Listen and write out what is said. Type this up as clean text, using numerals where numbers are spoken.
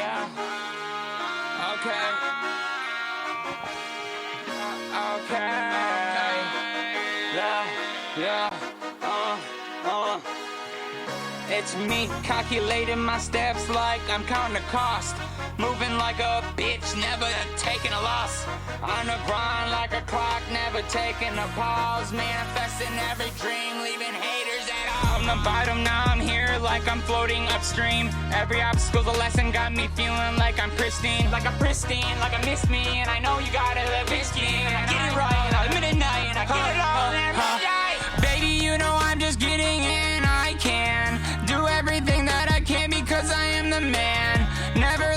Yeah. Okay. Okay. Yeah. It's me, calculating my steps like I'm counting the cost. Moving like a bitch, never taking a loss. On the grind like a clock, never taking a pause. Manifesting every dream, leaving haters at home. I'm the bottom, now I'm here like I'm floating upstream. Every obstacle's a lesson, got me feeling like I'm pristine. Like I missed me, and I know you gotta live risky. And I get it right, I'm midnight, and I get it all in midnight. Baby, you know I'm just getting in, I can do everything that I can because I am the man. Never